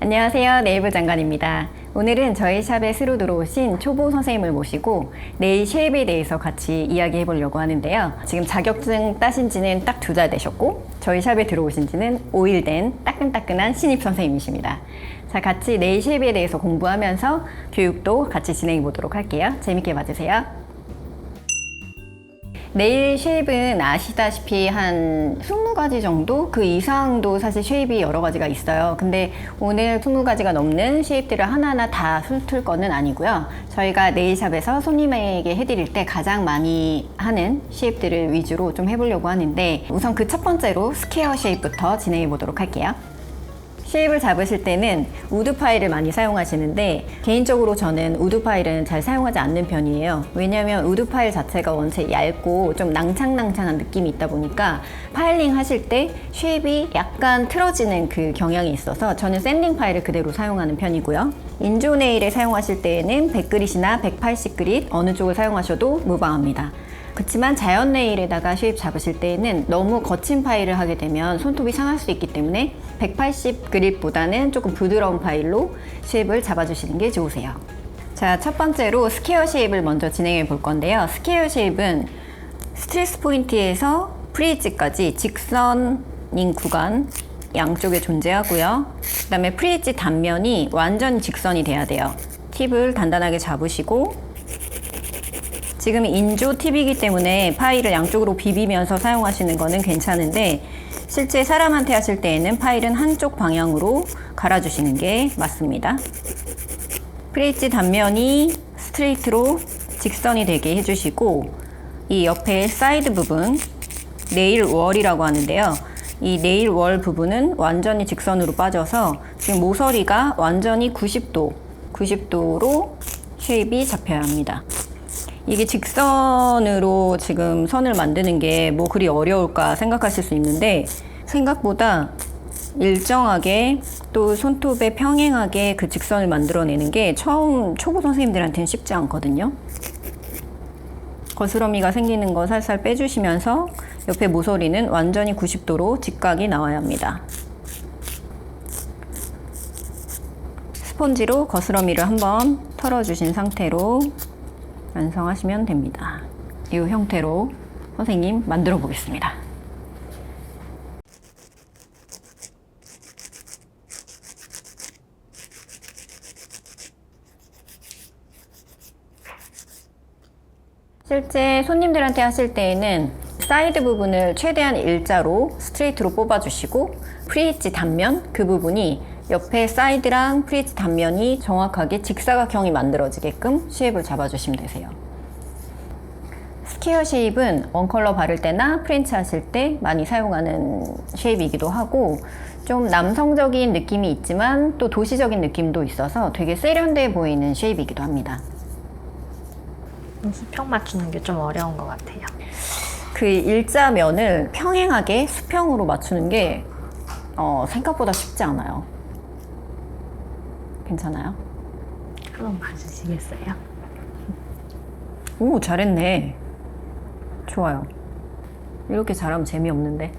안녕하세요. 네이버 장관입니다. 오늘은 저희 샵에 새로 들어오신 초보 선생님을 모시고 네일 쉐입에 대해서 같이 이야기해 보려고 하는데요. 지금 자격증 따신 지는 딱 2달 되셨고 저희 샵에 들어오신 지는 5일 된 따끈따끈한 신입 선생님이십니다. 자, 같이 네일 쉐입에 대해서 공부하면서 교육도 같이 진행해 보도록 할게요. 재밌게 봐주세요. 네일 쉐입은 아시다시피 한 20가지 정도? 그 이상도 사실 쉐입이 여러 가지가 있어요. 근데 오늘 20가지가 넘는 쉐입들을 하나하나 다 훑을 거는 아니고요. 저희가 네일샵에서 손님에게 해드릴 때 가장 많이 하는 쉐입들을 위주로 좀 해보려고 하는데, 우선 그 첫 번째로 스퀘어 쉐입부터 진행해 보도록 할게요. 쉐입을 잡으실 때는 우드 파일을 많이 사용하시는데, 개인적으로 저는 우드 파일은 잘 사용하지 않는 편이에요. 왜냐면 우드 파일 자체가 원체 얇고 좀 낭창낭창한 느낌이 있다 보니까 파일링 하실 때 쉐입이 약간 틀어지는 그 경향이 있어서 저는 샌딩 파일을 그대로 사용하는 편이고요. 인조 네일에 사용하실 때에는 100그릿이나 180그릿 어느 쪽을 사용하셔도 무방합니다. 그렇지만 자연 네일에다가 쉐입 잡으실 때에는 너무 거친 파일을 하게 되면 손톱이 상할 수 있기 때문에 180그릿보다는 조금 부드러운 파일로 쉐입을 잡아주시는 게 좋으세요. 자, 첫 번째로 스퀘어 쉐입을 먼저 진행해 볼 건데요. 스퀘어 쉐입은 스트레스 포인트에서 프리엣지까지 직선인 구간 양쪽에 존재하고요. 그 다음에 프리엣지 단면이 완전히 직선이 돼야 돼요. 팁을 단단하게 잡으시고, 지금 인조 팁이기 때문에 파일을 양쪽으로 비비면서 사용하시는 거는 괜찮은데, 실제 사람한테 하실 때에는 파일은 한쪽 방향으로 갈아주시는 게 맞습니다. 프리엣지 단면이 스트레이트로 직선이 되게 해주시고, 이 옆에 사이드 부분, 네일 월이라고 하는데요. 이 네일 월 부분은 완전히 직선으로 빠져서 지금 모서리가 완전히 90도로 쉐입이 잡혀야 합니다. 이게 직선으로 지금 선을 만드는 게 뭐 그리 어려울까 생각하실 수 있는데, 생각보다 일정하게 또 손톱에 평행하게 그 직선을 만들어내는 게 처음 초보 선생님들한테는 쉽지 않거든요. 거스러미가 생기는 거 살살 빼주시면서 옆에 모서리는 완전히 90도로 직각이 나와야 합니다. 스펀지로 거스러미를 한번 털어주신 상태로 완성하시면 됩니다. 이 형태로 선생님 만들어 보겠습니다. 실제 손님들한테 하실 때에는 사이드 부분을 최대한 일자로 스트레이트로 뽑아주시고, 프리엣지 단면 그 부분이 옆에 사이드랑 프리엣지 단면이 정확하게 직사각형이 만들어지게끔 쉐입을 잡아주시면 되세요. 스퀘어 쉐입은 원컬러 바를 때나 프렌치 하실 때 많이 사용하는 쉐입이기도 하고, 좀 남성적인 느낌이 있지만 또 도시적인 느낌도 있어서 되게 세련돼 보이는 쉐입이기도 합니다. 수평 맞추는 게 좀 어려운 것 같아요. 그 일자면을 평행하게 수평으로 맞추는 게 생각보다 쉽지 않아요. 괜찮아요? 한번 봐주시겠어요? 오, 잘했네. 좋아요. 이렇게 잘하면 재미없는데.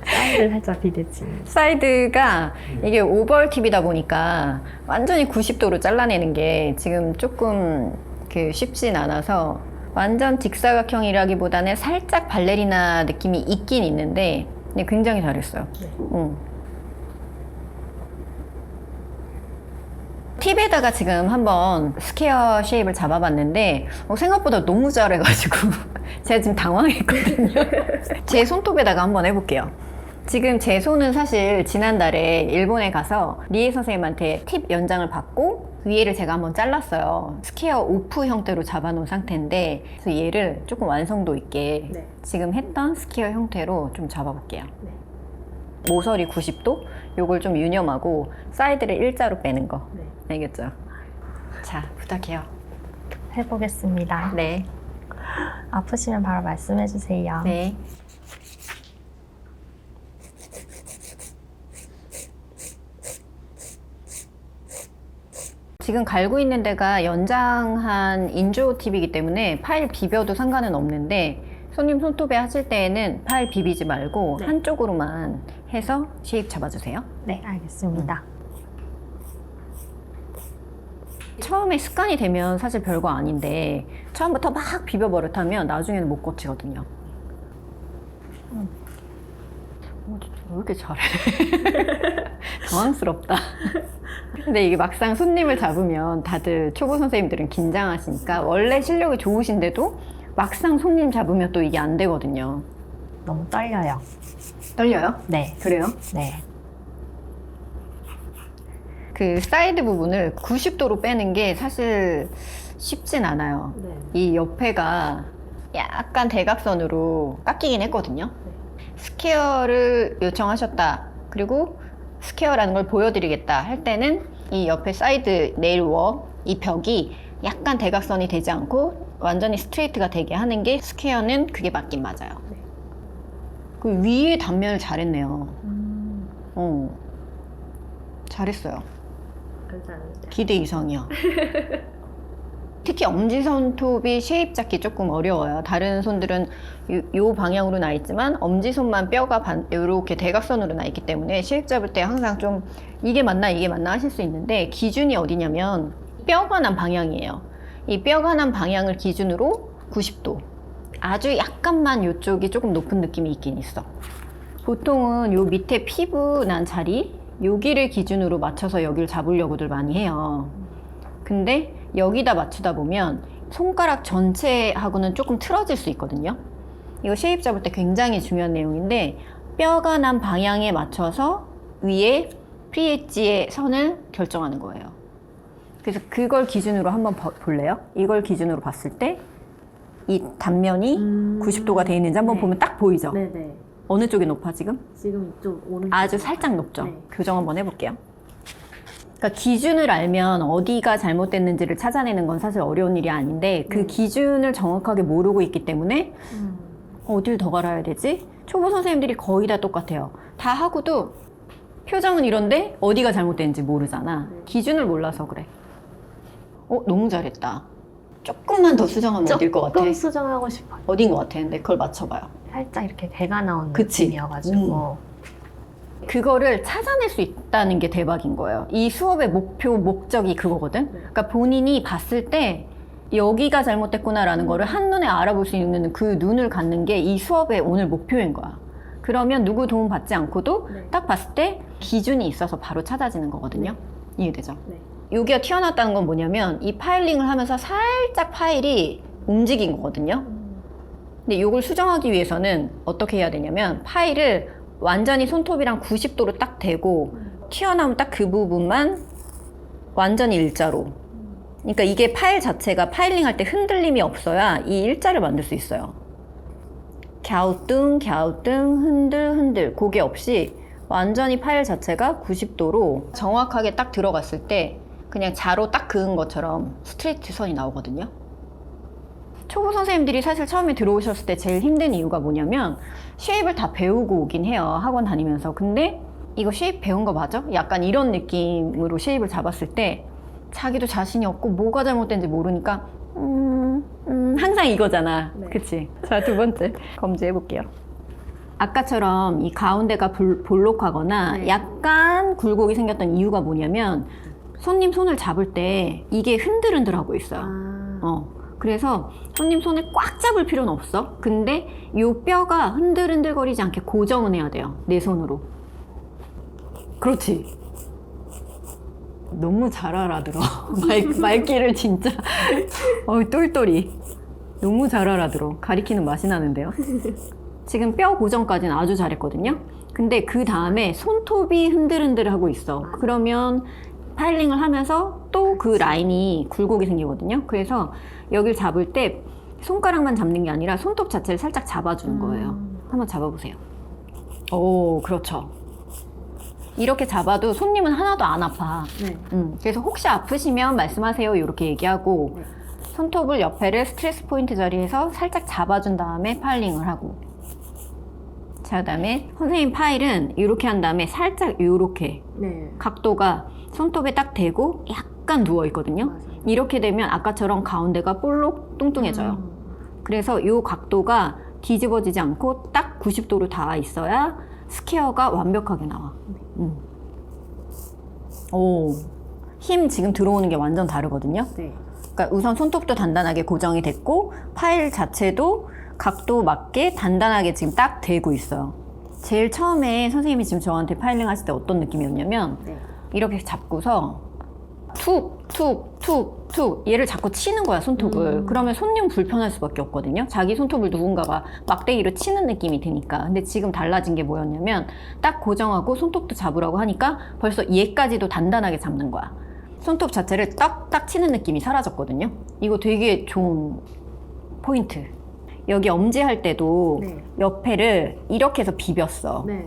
사이드 살짝 비대칭. 사이드가 이게 오벌 팁이다 보니까 완전히 90도로 잘라내는 게 지금 조금 쉽진 않아서, 완전 직사각형이라기보다는 살짝 발레리나 느낌이 있긴 있는데 굉장히 잘했어요. 네. 팁에다가 지금 한번 스퀘어 쉐입을 잡아봤는데 생각보다 너무 잘해가지고 제가 지금 당황했거든요. 제 손톱에다가 한번 해볼게요. 지금 제 손은 사실 지난달에 일본에 가서 리에 선생님한테 팁 연장을 받고 위에를 제가 한번 잘랐어요. 스퀘어 오프 형태로 잡아놓은 상태인데, 그래서 얘를 조금 완성도 있게 지금 했던 스퀘어 형태로 좀 잡아볼게요. 모서리 90도? 요걸 좀 유념하고 사이드를 일자로 빼는 거. 알겠죠? 자, 부탁해요. 해보겠습니다. 네. 아프시면 바로 말씀해주세요. 네. 지금 갈고 있는 데가 연장한 인조 팁이기 때문에 파일 비벼도 상관은 없는데, 손님 손톱에 하실 때에는 파일 비비지 말고 한쪽으로만 해서 쉐입 잡아주세요. 네, 알겠습니다. 처음에 습관이 되면 사실 별거 아닌데 처음부터 막 비벼버릇하면 나중에는 못 고치거든요. 왜 이렇게 잘해? 당황스럽다. 근데 이게 막상 손님을 잡으면 다들 초보 선생님들은 긴장하시니까 원래 실력이 좋으신데도 막상 손님 잡으면 또 이게 안 되거든요. 너무 떨려요. 떨려요? 네. 그래요? 네. 그 사이드 부분을 90도로 빼는 게 사실 쉽진 않아요. 이 옆에가 약간 대각선으로 깎이긴 했거든요. 스퀘어를 요청하셨다. 그리고 스퀘어라는 걸 보여드리겠다 할 때는 이 옆에 사이드 네일워 이 벽이 약간 대각선이 되지 않고 완전히 스트레이트가 되게 하는 게 스퀘어는 그게 맞긴 맞아요. 그 위에 단면을 잘했네요. 잘했어요. 감사합니다. 기대 이상이야. 특히 엄지손톱이 쉐입 잡기 조금 어려워요. 다른 손들은 요 방향으로 나 있지만 엄지손만 뼈가 이렇게 대각선으로 나 있기 때문에 쉐입 잡을 때 항상 좀 이게 맞나 하실 수 있는데 기준이 어디냐면 뼈가 난 방향이에요. 이 뼈가 난 방향을 기준으로 90도. 아주 약간만 이쪽이 조금 높은 느낌이 있긴 있어. 보통은 요 밑에 피부 난 자리 여기를 기준으로 맞춰서 여기를 잡으려고들 많이 해요. 근데 여기다 맞추다 보면 손가락 전체하고는 조금 틀어질 수 있거든요. 이거 쉐입 잡을 때 굉장히 중요한 내용인데 뼈가 난 방향에 맞춰서 위에 프리엣지의 선을 결정하는 거예요. 그래서 그걸 기준으로 한번 볼래요? 이걸 기준으로 봤을 때 이 단면이 90도가 돼 있는지 한번 보면 딱 보이죠? 네네. 어느 쪽이 높아 지금? 지금 좀 오른쪽. 아주 살짝 높죠? 네. 교정 한번 해볼게요. 그러니까 기준을 알면 어디가 잘못됐는지를 찾아내는 건 사실 어려운 일이 아닌데 그 기준을 정확하게 모르고 있기 때문에 어딜 더 갈아야 되지? 초보 선생님들이 거의 다 똑같아요. 다 하고도 표정은 이런데 어디가 잘못됐는지 모르잖아. 기준을 몰라서 그래. 너무 잘했다. 조금만 더 수정하면 어딜 것 같아? 조금 수정하고 싶어요. 어딘 것 같아? 근데 그걸 맞춰봐요. 살짝 이렇게 대가 나온 그치? 느낌이어가지고. 그거를 찾아낼 수 있다는 게 대박인 거예요. 이 수업의 목표, 목적이 그거거든? 그러니까 본인이 봤을 때 여기가 잘못됐구나라는 거를 한눈에 알아볼 수 있는 그 눈을 갖는 게 이 수업의 오늘 목표인 거야. 그러면 누구 도움 받지 않고도 딱 봤을 때 기준이 있어서 바로 찾아지는 거거든요. 이해되죠? 네. 여기가 튀어나왔다는 건 뭐냐면 이 파일링을 하면서 살짝 파일이 움직인 거거든요. 근데 이걸 수정하기 위해서는 어떻게 해야 되냐면 파일을 완전히 손톱이랑 90도로 딱 대고 튀어나오면 딱 그 부분만 완전히 일자로. 그러니까 이게 파일 자체가 파일링 할 때 흔들림이 없어야 이 일자를 만들 수 있어요. 갸우뚱 흔들 그게 없이 완전히 파일 자체가 90도로 정확하게 딱 들어갔을 때 그냥 자로 딱 그은 것처럼 스트레이트 선이 나오거든요. 초보 선생님들이 사실 처음에 들어오셨을 때 제일 힘든 이유가 뭐냐면 쉐입을 다 배우고 오긴 해요. 학원 다니면서. 근데 이거 쉐입 배운 거 맞아? 약간 이런 느낌으로 쉐입을 잡았을 때 자기도 자신이 없고 뭐가 잘못된지 모르니까 항상 이거잖아. 네. 그치? 자, 두 번째 검지해 볼게요. 아까처럼 이 가운데가 볼록하거나 약간 굴곡이 생겼던 이유가 뭐냐면 손님 손을 잡을 때 이게 흔들흔들하고 있어요. 그래서 손님 손을 꽉 잡을 필요는 없어. 근데 이 뼈가 흔들흔들거리지 않게 고정은 해야 돼요. 내 손으로. 그렇지. 너무 잘 알아들어. 말귀를 진짜 똘똘이. 너무 잘 알아들어. 가리키는 맛이 나는데요. 지금 뼈 고정까지는 아주 잘했거든요. 근데 그 다음에 손톱이 흔들흔들하고 있어. 그러면 파일링을 하면서 또 그 라인이 굴곡이 생기거든요. 그래서 여길 잡을 때 손가락만 잡는 게 아니라 손톱 자체를 살짝 잡아주는 거예요. 한번 잡아보세요. 오, 그렇죠. 이렇게 잡아도 손님은 하나도 안 아파. 그래서 혹시 아프시면 말씀하세요. 이렇게 얘기하고 손톱을 옆에를 스트레스 포인트 자리에서 살짝 잡아준 다음에 파일링을 하고 자, 그다음에 선생님 파일은 이렇게 한 다음에 살짝 이렇게 각도가 손톱에 딱 대고 약간 누워 있거든요. 맞아요. 이렇게 되면 아까처럼 가운데가 볼록 뚱뚱해져요. 그래서 이 각도가 뒤집어지지 않고 딱 90도로 닿아 있어야 스퀘어가 완벽하게 나와. 오, 힘 지금 들어오는 게 완전 다르거든요. 네. 그러니까 우선 손톱도 단단하게 고정이 됐고 파일 자체도 각도 맞게 단단하게 지금 딱 되고 있어요. 제일 처음에 선생님이 지금 저한테 파일링 하실 때 어떤 느낌이었냐면 네. 이렇게 잡고서 툭 얘를 자꾸 치는 거야, 손톱을. 그러면 손님 불편할 수밖에 없거든요. 자기 손톱을 누군가가 막대기로 치는 느낌이 드니까. 근데 지금 달라진 게 뭐였냐면 딱 고정하고 손톱도 잡으라고 하니까 벌써 얘까지도 단단하게 잡는 거야. 손톱 자체를 딱딱 치는 느낌이 사라졌거든요. 이거 되게 좋은 포인트. 여기 엄지할 때도 네. 옆에를 이렇게 해서 비볐어. 네.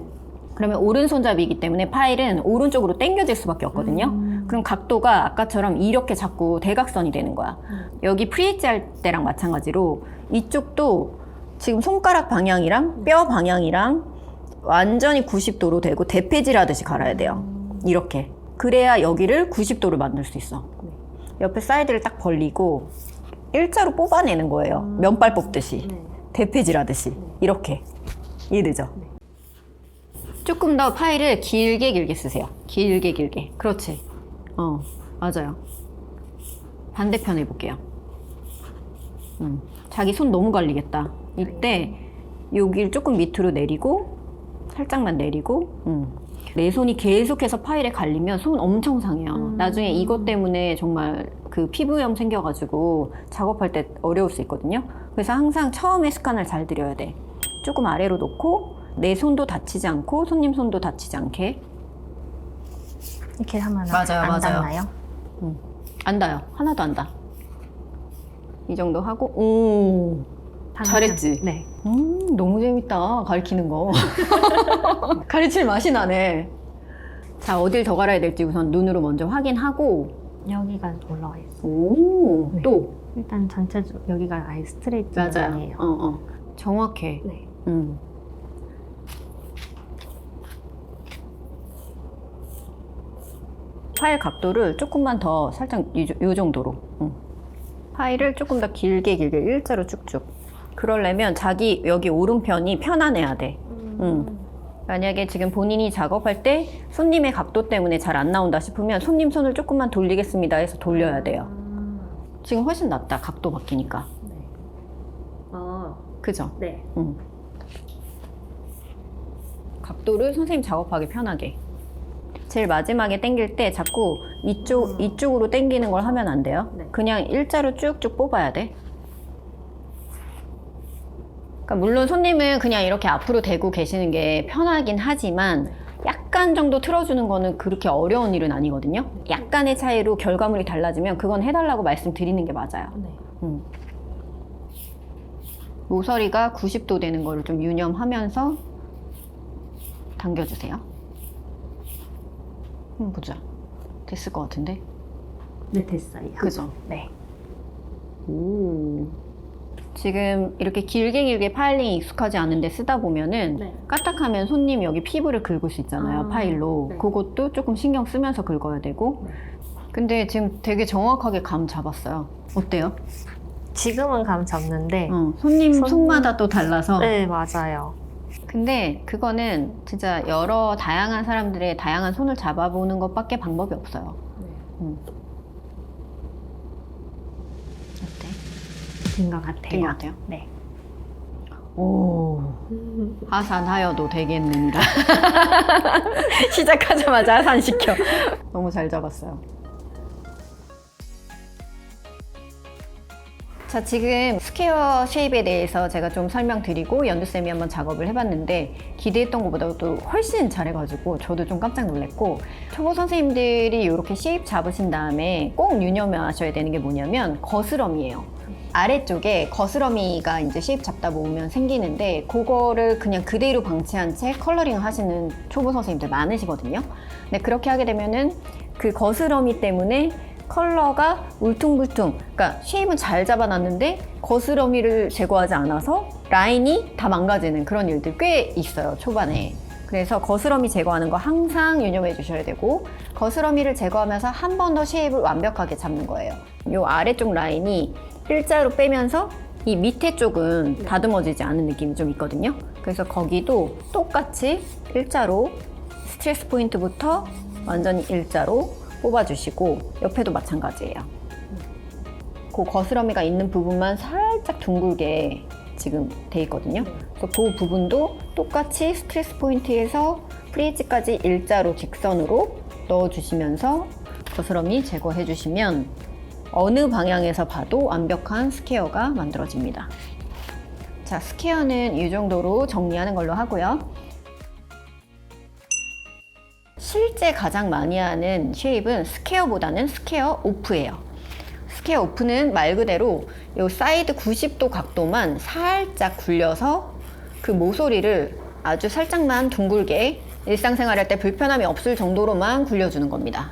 그러면 오른손잡이기 때문에 파일은 오른쪽으로 당겨질 수밖에 없거든요. 그럼 각도가 아까처럼 이렇게 자꾸 대각선이 되는 거야. 여기 프리헤지 할 때랑 마찬가지로 이쪽도 지금 손가락 방향이랑 뼈 방향이랑 완전히 90도로 되고 대패질 하듯이 갈아야 돼요. 이렇게. 그래야 여기를 90도로 만들 수 있어. 옆에 사이드를 딱 벌리고 일자로 뽑아내는 거예요. 면발 뽑듯이. 네. 대패질 하듯이. 이렇게. 이해되죠? 조금 더 파일을 길게 쓰세요. 길게. 그렇지. 맞아요. 반대편 해볼게요. 자기 손 너무 갈리겠다. 이때 여기를 조금 밑으로 내리고 살짝만 내리고 내 손이 계속해서 파일에 갈리면 손 엄청 상해요. 나중에 이것 때문에 정말 그 피부염 생겨가지고 작업할 때 어려울 수 있거든요. 그래서 항상 처음에 스칸을 잘 들여야 돼. 조금 아래로 놓고 내 손도 다치지 않고 손님 손도 다치지 않게. 이렇게 하면 맞아요, 안 맞아요. 닿나요? 안 닿아요. 하나도 안 닿아. 이 정도 하고 오 잘했지? 네. 너무 재밌다. 가르치는 거. 가르칠 맛이 나네. 자, 어딜 더 갈아야 될지 우선 눈으로 먼저 확인하고. 여기가 올라와 있어요. 오, 네. 또. 일단 전체적으로 여기가 아예 스트레이트 맞아요. 라인이에요. 정확해. 네. 파일 각도를 조금만 더 살짝 이 정도로. 파일을 조금 더 길게 일자로 쭉쭉. 그러려면 자기 여기 오른편이 편안해야 돼. 만약에 지금 본인이 작업할 때 손님의 각도 때문에 잘 안 나온다 싶으면 손님 손을 조금만 돌리겠습니다 해서 돌려야 돼요. 지금 훨씬 낫다. 각도 바뀌니까. 네. 그죠? 네. 각도를 선생님 작업하기 편하게. 제일 마지막에 당길 때 자꾸 이쪽으로 당기는 걸 하면 안 돼요. 네. 그냥 일자로 쭉쭉 뽑아야 돼. 그러니까 물론 손님은 그냥 이렇게 앞으로 대고 계시는 게 편하긴 하지만 약간 정도 틀어주는 거는 그렇게 어려운 일은 아니거든요. 약간의 차이로 결과물이 달라지면 그건 해달라고 말씀드리는 게 맞아요. 네. 모서리가 90도 되는 거를 좀 유념하면서 당겨주세요. 보자. 됐을 것 같은데? 네, 됐어요. 그죠? 네. 오. 지금 이렇게 길게 파일링이 익숙하지 않은데 쓰다 보면은 네. 까딱하면 손님 여기 피부를 긁을 수 있잖아요. 파일로. 네. 그것도 조금 신경 쓰면서 긁어야 되고. 네. 근데 지금 되게 정확하게 감 잡았어요. 어때요? 지금은 감 잡는데. 손님 손마다 또 달라서. 네, 맞아요. 근데 그거는 진짜 여러 다양한 사람들의 다양한 손을 잡아보는 것밖에 방법이 없어요. 네. 어때? 된 것 같아요. 된 것 같아요? 네. 오, 하산하여도 되겠는가? 시작하자마자 하산시켜. 너무 잘 잡았어요. 자, 지금 스퀘어 쉐입에 대해서 제가 좀 설명드리고 연두쌤이 한번 작업을 해봤는데 기대했던 것보다도 훨씬 잘해가지고 저도 좀 깜짝 놀랐고, 초보 선생님들이 이렇게 쉐입 잡으신 다음에 꼭 유념하셔야 되는 게 뭐냐면 거스러미예요. 아래쪽에 거스러미가 이제 쉐입 잡다 보면 생기는데 그거를 그냥 그대로 방치한 채 컬러링을 하시는 초보 선생님들 많으시거든요. 근데 그렇게 하게 되면은 그 거스러미 때문에 컬러가 울퉁불퉁, 그러니까 쉐입은 잘 잡아놨는데 거스러미를 제거하지 않아서 라인이 다 망가지는 그런 일들 꽤 있어요, 초반에. 그래서 거스러미 제거하는 거 항상 유념해 주셔야 되고, 거스러미를 제거하면서 한 번 더 쉐입을 완벽하게 잡는 거예요. 이 아래쪽 라인이 일자로 빼면서 이 밑에 쪽은 다듬어지지 않은 느낌이 좀 있거든요. 그래서 거기도 똑같이 일자로 스트레스 포인트부터 완전히 일자로 뽑아주시고 옆에도 마찬가지예요. 그 거스러미가 있는 부분만 살짝 둥글게 지금 돼 있거든요. 그래서 그 부분도 똑같이 스트레스 포인트에서 프리즈까지 일자로 직선으로 넣어주시면서 거스러미 제거해 주시면 어느 방향에서 봐도 완벽한 스퀘어가 만들어집니다. 자, 스퀘어는 이 정도로 정리하는 걸로 하고요. 실제 가장 많이 하는 쉐입은 스퀘어보다는 스퀘어 오프예요. 스퀘어 오프는 말 그대로 이 사이드 90도 각도만 살짝 굴려서 그 모서리를 아주 살짝만 둥글게 일상생활할 때 불편함이 없을 정도로만 굴려주는 겁니다.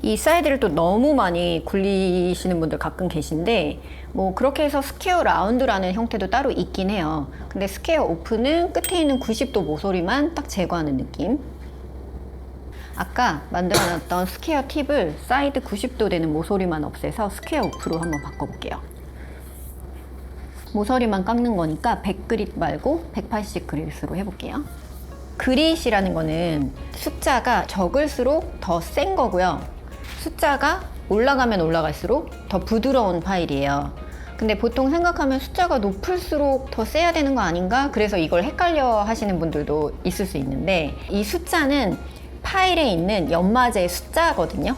이 사이드를 또 너무 많이 굴리시는 분들 가끔 계신데 뭐 그렇게 해서 스퀘어 라운드라는 형태도 따로 있긴 해요. 근데 스퀘어 오프는 끝에 있는 90도 모서리만 딱 제거하는 느낌. 아까 만들어놨던 스퀘어 팁을 사이드 90도 되는 모서리만 없애서 스퀘어 오프로 한번 바꿔볼게요. 모서리만 깎는 거니까 100그릿 말고 180그릿으로 해볼게요. 그릿이라는 거는 숫자가 적을수록 더 센 거고요. 숫자가 올라가면 올라갈수록 더 부드러운 파일이에요. 근데 보통 생각하면 숫자가 높을수록 더 세야 되는 거 아닌가? 그래서 이걸 헷갈려 하시는 분들도 있을 수 있는데 이 숫자는 파일에 있는 연마제의 숫자거든요.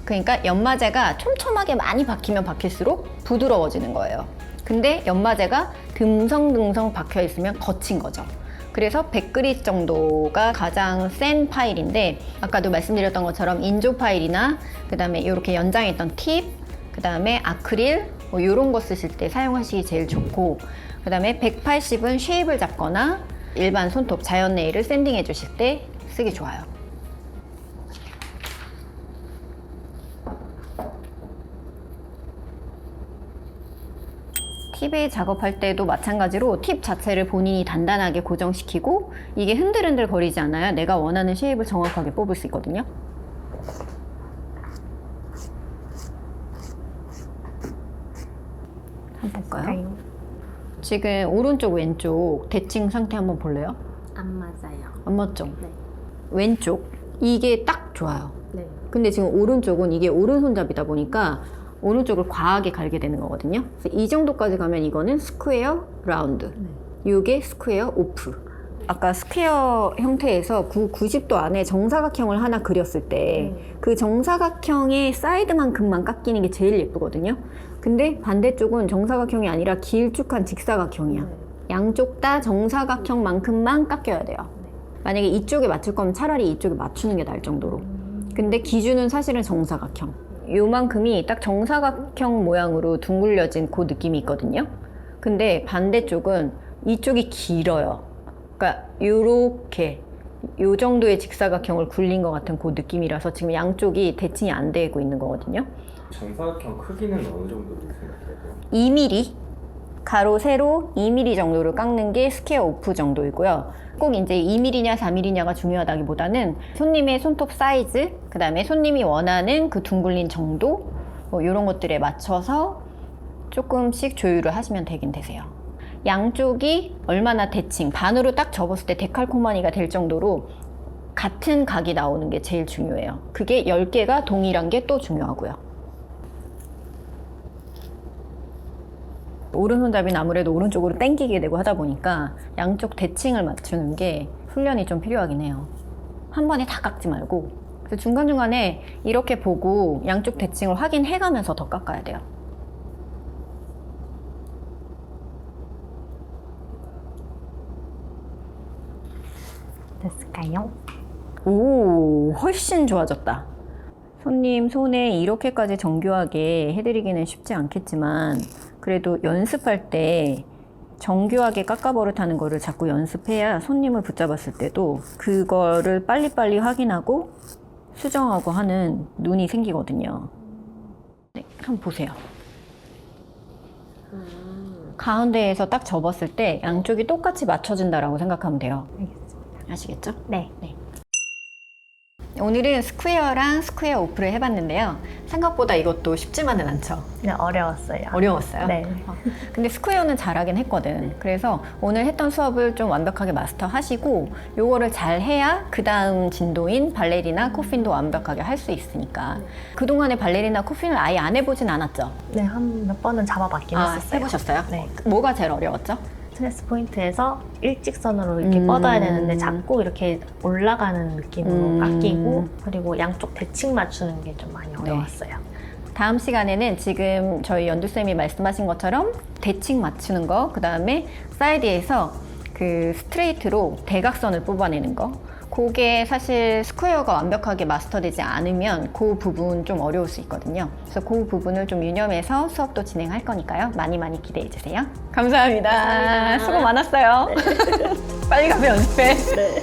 그러니까 연마제가 촘촘하게 많이 박히면 박힐수록 부드러워지는 거예요. 근데 연마제가 듬성듬성 박혀 있으면 거친 거죠. 그래서 100그릿 정도가 가장 센 파일인데 아까도 말씀드렸던 것처럼 인조 파일이나 그 다음에 이렇게 연장에 있던 팁, 그 다음에 아크릴 뭐 이런 거 쓰실 때 사용하시기 제일 좋고 그 다음에 180은 쉐입을 잡거나 일반 손톱 자연 네일을 샌딩해 주실 때 쓰기 좋아요. 팁에 작업할 때도 마찬가지로 팁 자체를 본인이 단단하게 고정시키고 이게 흔들흔들 거리지 않아야 내가 원하는 쉐입을 정확하게 뽑을 수 있거든요. 한번 볼까요? 지금 오른쪽 왼쪽 대칭 상태 한번 볼래요? 안 맞아요. 안 맞죠? 네. 왼쪽 이게 딱 좋아요. 네. 근데 지금 오른쪽은 이게 오른손잡이다 보니까 오른쪽을 과하게 갈게 되는 거거든요. 그래서 이 정도까지 가면 이거는 스퀘어 라운드, 이게 스퀘어 오프. 아까 스퀘어 형태에서 90도 안에 정사각형을 하나 그렸을 때 그 정사각형의 사이드만큼만 깎이는 게 제일 예쁘거든요. 근데 반대쪽은 정사각형이 아니라 길쭉한 직사각형이야. 양쪽 다 정사각형만큼만 깎여야 돼요. 만약에 이쪽에 맞출 거면 차라리 이쪽에 맞추는 게 나을 정도로. 근데 기준은 사실은 정사각형. 요만큼이 딱 정사각형 모양으로 둥글려진 그 느낌이 있거든요. 근데 반대쪽은 이쪽이 길어요. 그러니까 요렇게 요 정도의 직사각형을 굴린 것 같은 그 느낌이라서 지금 양쪽이 대칭이 안 되고 있는 거거든요. 정사각형 크기는 어느 정도로 생각해요? 2mm 가로 세로 2mm 정도를 깎는 게 스퀘어 오프 정도이고요. 꼭 이제 2mm냐 4mm냐가 중요하다기보다는 손님의 손톱 사이즈, 그 다음에 손님이 원하는 그 둥글린 정도 뭐 이런 것들에 맞춰서 조금씩 조율을 하시면 되긴 되세요. 양쪽이 얼마나 대칭, 반으로 딱 접었을 때 데칼코마니가 될 정도로 같은 각이 나오는 게 제일 중요해요. 그게 10개가 동일한 게 또 중요하고요. 오른손잡이는 아무래도 오른쪽으로 당기게 되고 하다 보니까 양쪽 대칭을 맞추는 게 훈련이 좀 필요하긴 해요. 한 번에 다 깎지 말고 그래서 중간중간에 이렇게 보고 양쪽 대칭을 확인해 가면서 더 깎아야 돼요. 됐을까요? 오, 훨씬 좋아졌다. 손님 손에 이렇게까지 정교하게 해드리기는 쉽지 않겠지만 그래도 연습할 때 정교하게 깎아버릇하는 거를 자꾸 연습해야 손님을 붙잡았을 때도 그거를 빨리빨리 확인하고 수정하고 하는 눈이 생기거든요. 네, 한번 보세요. 가운데에서 딱 접었을 때 양쪽이 똑같이 맞춰진다라고 생각하면 돼요. 알겠습니다. 아시겠죠? 네. 네. 오늘은 스퀘어랑 스퀘어 오프를 해봤는데요. 생각보다 이것도 쉽지만은 않죠. 네, 어려웠어요. 어려웠어요? 네. 근데 스퀘어는 잘하긴 했거든. 그래서 오늘 했던 수업을 좀 완벽하게 마스터하시고 요거를 잘 해야 그 다음 진도인 발레리나 코핀도 완벽하게 할 수 있으니까. 그동안에 발레리나 코핀을 아예 안 해보진 않았죠? 네, 한 몇 번은 잡아봤긴 했었어요. 해보셨어요? 네. 뭐가 제일 어려웠죠? 스트레스 포인트에서 일직선으로 이렇게 음. 뻗어야 되는데 자꾸 이렇게 올라가는 느낌으로 깎이고 그리고 양쪽 대칭 맞추는 게 좀 많이 어려웠어요. 다음 시간에는 지금 저희 연두쌤이 말씀하신 것처럼 대칭 맞추는 거, 그 다음에 사이드에서 그 스트레이트로 대각선을 뽑아내는 거, 그게 사실 스퀘어가 완벽하게 마스터되지 않으면 그 부분 좀 어려울 수 있거든요. 그래서 그 부분을 좀 유념해서 수업도 진행할 거니까요. 많이 많이 기대해 주세요. 감사합니다. 수고 많았어요. 빨리 가서 연습해. 네.